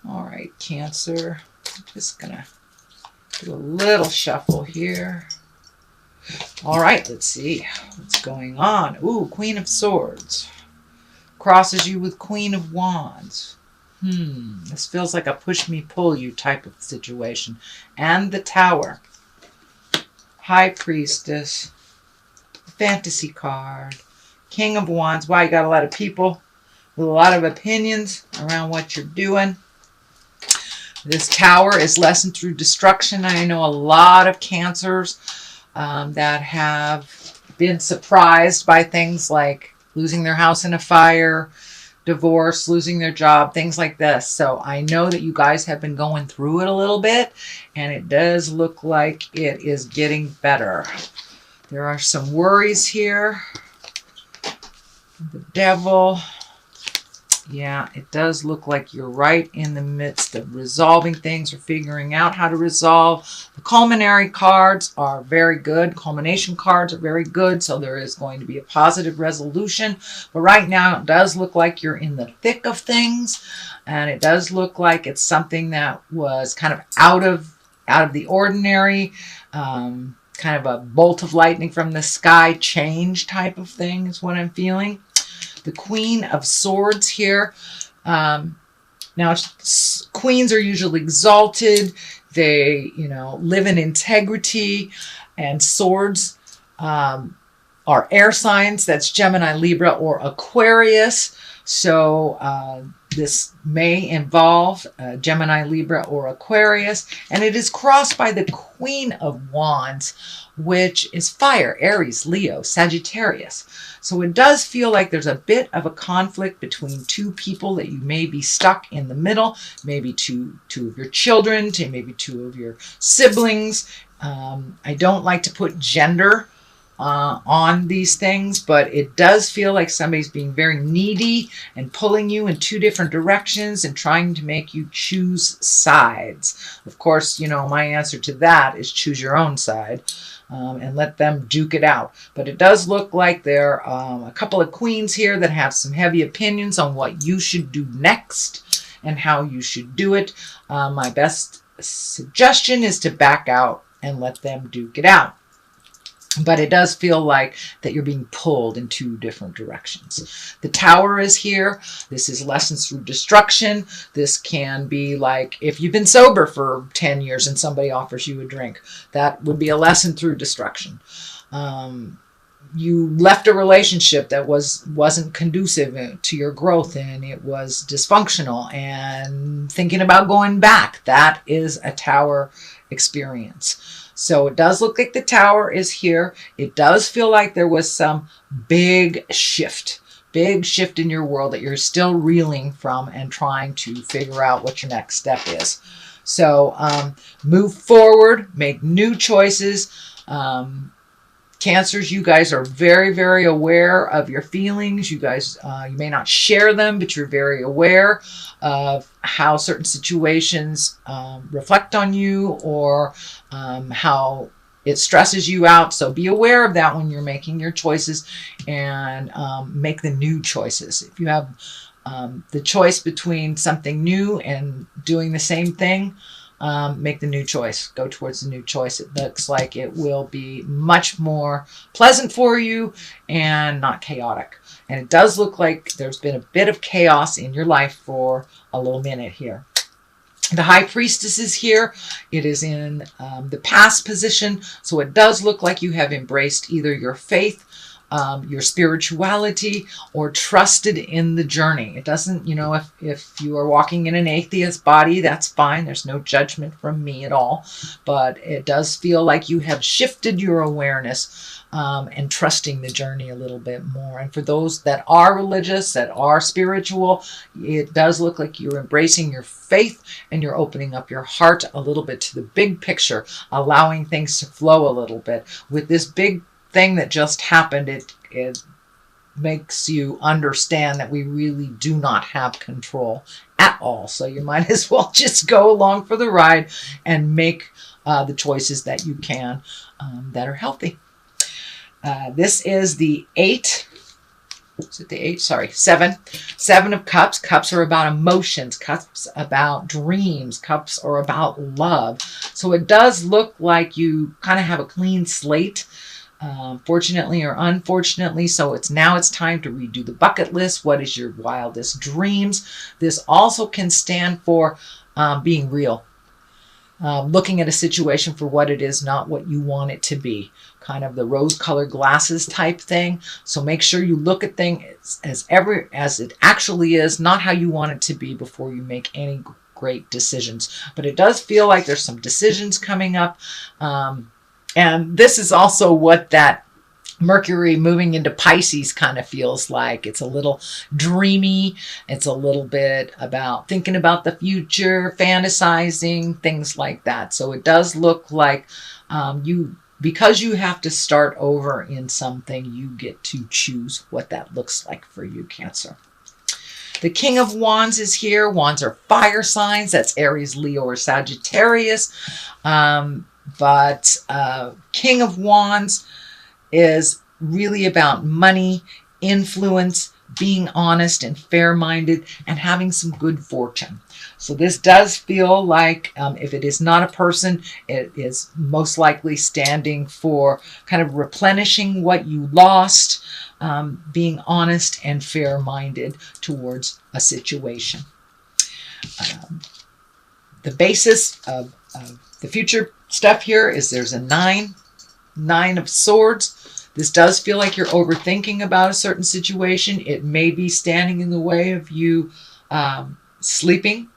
All right, Cancer. I'm just going to do a little shuffle here. All right, let's see what's going on. Ooh, Queen of Swords. Crosses you with Queen of Wands. This feels like a push-me-pull-you type of situation. And the Tower. High Priestess. Fantasy card. King of Wands. Wow, you got a lot of people with a lot of opinions around what you're doing. This Tower is lesson through destruction. I know a lot of Cancers that have been surprised by things like losing their house in a fire, divorce, losing their job, things like this. So I know that you guys have been going through it a little bit, and it does look like it is getting better. There are some worries here. The Devil. Yeah, it does look like you're right in the midst of resolving things or figuring out how to resolve. The culminary cards are very good. Culmination cards are very good. So there is going to be a positive resolution. But right now it does look like you're in the thick of things. And it does look like it's something that was kind of out of the ordinary. Kind of a bolt of lightning from the sky change type of thing is what I'm feeling. The Queen of Swords here. Now, queens are usually exalted. They, live in integrity. And swords are air signs. That's Gemini, Libra, or Aquarius. So this may involve Gemini, Libra, or Aquarius. And it is crossed by the Queen of Wands, which is fire, Aries, Leo, Sagittarius. So it does feel like there's a bit of a conflict between two people that you may be stuck in the middle, maybe two of your children, maybe two of your siblings. I don't like to put gender on these things, but it does feel like somebody's being very needy and pulling you in two different directions and trying to make you choose sides. Of course, my answer to that is choose your own side. And let them duke it out. But it does look like there are a couple of queens here that have some heavy opinions on what you should do next and how you should do it. My best suggestion is to back out and let them duke it out. But it does feel like that you're being pulled in two different directions. The Tower is here. This is lessons through destruction. This can be like if you've been sober for 10 years and somebody offers you a drink. That would be a lesson through destruction. You left a relationship that wasn't conducive to your growth and it was dysfunctional and thinking about going back. That is a Tower experience. So it does look like the Tower is here. It does feel like there was some big shift in your world that you're still reeling from and trying to figure out what your next step is. So move forward, make new choices. Cancers, you guys are very, very aware of your feelings. You guys, you may not share them, but you're very aware of how certain situations reflect on you or how it stresses you out. So be aware of that when you're making your choices and make the new choices. If you have the choice between something new and doing the same thing, make the new choice. Go towards the new choice. It looks like it will be much more pleasant for you and not chaotic. And it does look like there's been a bit of chaos in your life for a little minute here. The High Priestess is here. It is in the past position. So it does look like you have embraced either your faith, your spirituality, or trusted in the journey. It doesn't, if you are walking in an atheist body, that's fine. There's no judgment from me at all. But it does feel like you have shifted your awareness and trusting the journey a little bit more. And for those that are religious, that are spiritual, it does look like you're embracing your faith and you're opening up your heart a little bit to the big picture, allowing things to flow a little bit. With this big thing that just happened, it makes you understand that we really do not have control at all. So you might as well just go along for the ride and make the choices that you can that are healthy. This is the 8 is it the 8? Sorry, 7. 7 of Cups. Cups are about emotions. Cups about dreams. Cups are about love. So it does look like you kind of have a clean slate, fortunately or unfortunately. So it's time to redo the bucket list. What is your wildest dreams? This also can stand for being real. Looking at a situation for what it is, not what you want it to be. Kind of the rose-colored glasses type thing. So make sure you look at things as it actually is, not how you want it to be before you make any great decisions. But it does feel like there's some decisions coming up. And this is also what that Mercury moving into Pisces kind of feels like. It's a little dreamy. It's a little bit about thinking about the future, fantasizing, things like that. So it does look like because you have to start over in something, you get to choose what that looks like for you, Cancer. The King of Wands is here. Wands are fire signs. That's Aries, Leo, or Sagittarius. But King of Wands is really about money, influence, being honest and fair-minded, and having some good fortune. So this does feel like, if it is not a person, it is most likely standing for kind of replenishing what you lost, being honest and fair-minded towards a situation. The basis of the future stuff here is there's a 9 of Swords. This does feel like you're overthinking about a certain situation. It may be standing in the way of you sleeping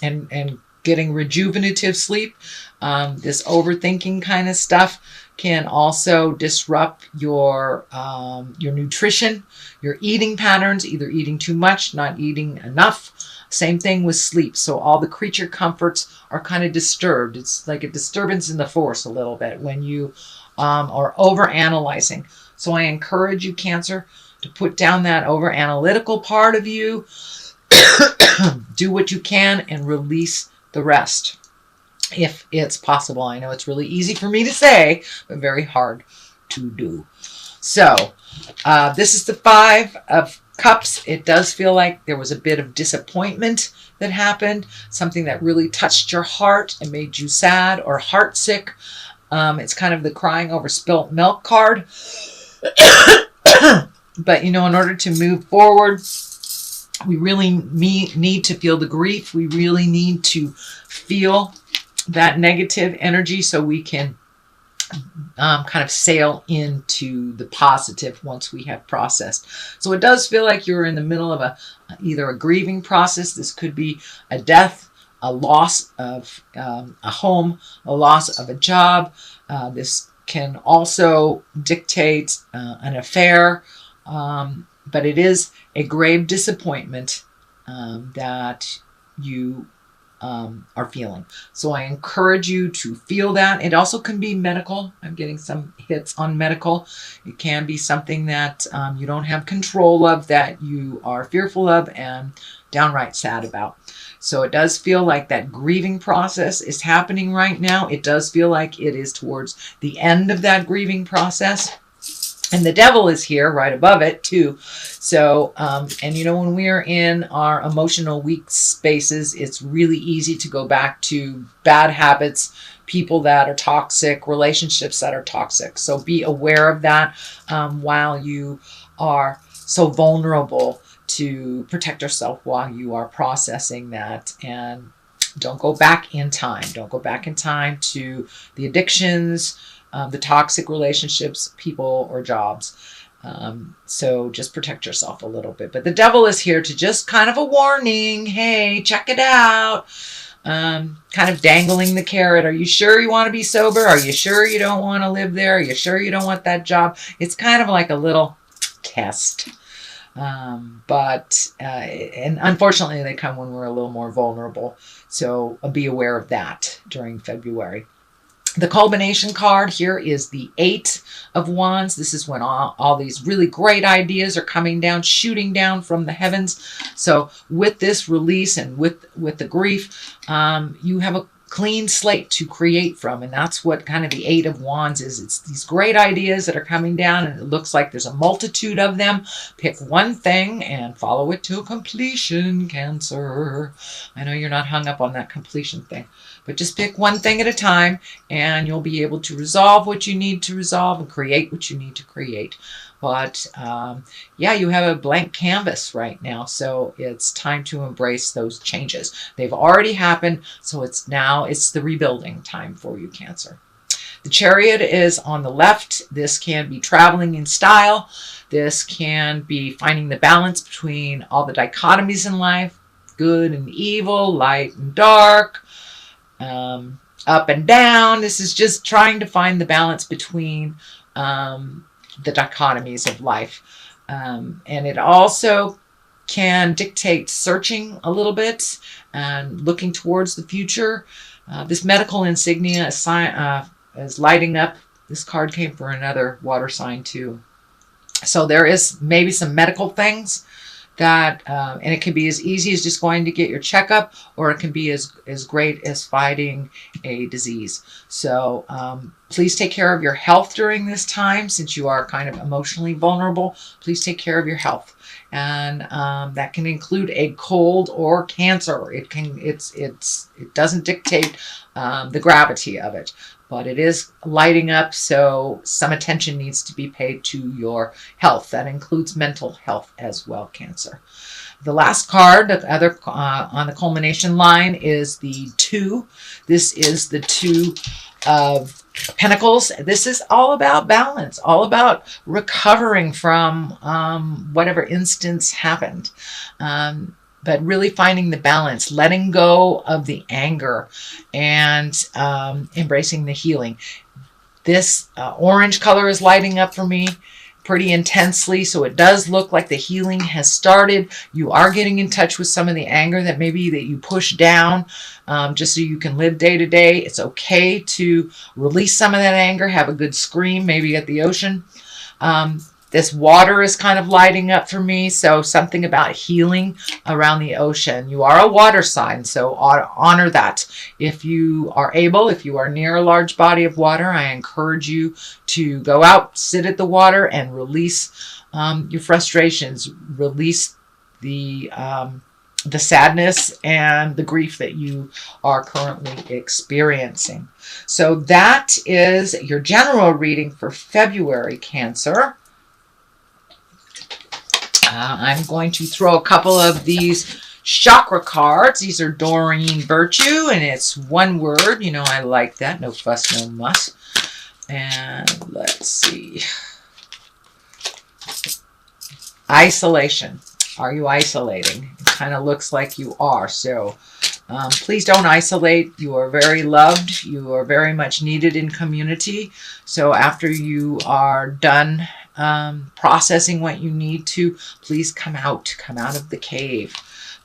and getting rejuvenative sleep. This overthinking kind of stuff can also disrupt your nutrition, your eating patterns, either eating too much, not eating enough. Same thing with sleep. So all the creature comforts are kind of disturbed. It's like a disturbance in the force a little bit when you are over-analyzing. So I encourage you, Cancer, to put down that over-analytical part of you. Do what you can and release the rest, if it's possible. I know it's really easy for me to say, but very hard to do. So this is the 5 of Cups. It does feel like there was a bit of disappointment that happened, something that really touched your heart and made you sad or heartsick. It's kind of the crying over spilt milk card. But, in order to move forward, we really need to feel the grief. We really need to feel that negative energy so we can kind of sail into the positive once we have processed. So it does feel like you're in the middle of either a grieving process. This could be a death, a loss of a home, a loss of a job. This can also dictate an affair, but it is a grave disappointment that you are feeling. So I encourage you to feel that. It also can be medical. I'm getting some hits on medical. It can be something that you don't have control of, that you are fearful of and downright sad about. So it does feel like that grieving process is happening right now. It does feel like it is towards the end of that grieving process. And the Devil is here right above it too. So, and when we are in our emotional weak spaces, it's really easy to go back to bad habits, people that are toxic, relationships that are toxic. So be aware of that while you are so vulnerable to protect yourself while you are processing that. And don't go back in time. Don't go back in time to the addictions, the toxic relationships, people, or jobs. So just protect yourself a little bit. But the Devil is here to just kind of a warning. Hey, check it out. Kind of dangling the carrot. Are you sure you want to be sober? Are you sure you don't want to live there? Are you sure you don't want that job? It's kind of like a little test. But unfortunately, they come when we're a little more vulnerable. So be aware of that during February. The culmination card here is the 8 of Wands. This is when all these really great ideas are coming down, shooting down from the heavens. So with this release and with the grief, you have a clean slate to create from. And that's what kind of the Eight of Wands is. It's these great ideas that are coming down, and it looks like there's a multitude of them. Pick one thing and follow it to completion, Cancer. I know you're not hung up on that completion thing, but just pick one thing at a time, and you'll be able to resolve what you need to resolve and create what you need to create. But yeah, you have a blank canvas right now, so it's time to embrace those changes. They've already happened, so it's the rebuilding time for you, Cancer. The Chariot is on the left. This can be traveling in style. This can be finding the balance between all the dichotomies in life, good and evil, light and dark, up and down. This is just trying to find the balance between the dichotomies of life. And it also can dictate searching a little bit and looking towards the future. This medical insignia is lighting up. This card came for another water sign too. So there is maybe some medical things that, and it can be as easy as just going to get your checkup, or it can be as great as fighting a disease. So please take care of your health during this time, since you are kind of emotionally vulnerable. Please take care of your health, and that can include a cold or cancer. It doesn't dictate the gravity of it, but it is lighting up, so some attention needs to be paid to your health. That includes mental health as well, Cancer. The last card, the other on the culmination line, is the 2. This is the 2 of Pentacles. This is all about balance, all about recovering from whatever instance happened. But really finding the balance, letting go of the anger, and embracing the healing. This orange color is lighting up for me pretty intensely, so it does look like the healing has started. You are getting in touch with some of the anger that maybe that you push down, just so you can live day to day. It's okay to release some of that anger, have a good scream, maybe at the ocean. This water is kind of lighting up for me, so something about healing around the ocean. You are a water sign, so honor that. If you are able, if you are near a large body of water, I encourage you to go out, sit at the water, and release your frustrations, release the sadness and the grief that you are currently experiencing. So that is your general reading for February, Cancer. I'm going to throw a couple of these chakra cards. These are Doreen Virtue, and it's one word. You know, I like that. No fuss, no muss. And let's see. Isolation. Are you isolating? It kind of looks like you are. So please don't isolate. You are very loved. You are very much needed in community. So after you are done processing what you need to, please come out of the cave.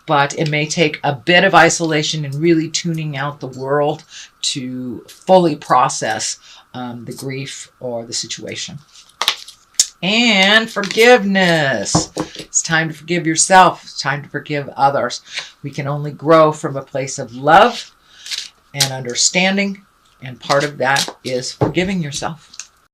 But it may take a bit of isolation and really tuning out the world to fully process the grief or the situation. And forgiveness. It's time to forgive yourself. It's time to forgive others. We can only grow from a place of love and understanding, and part of that is forgiving yourself.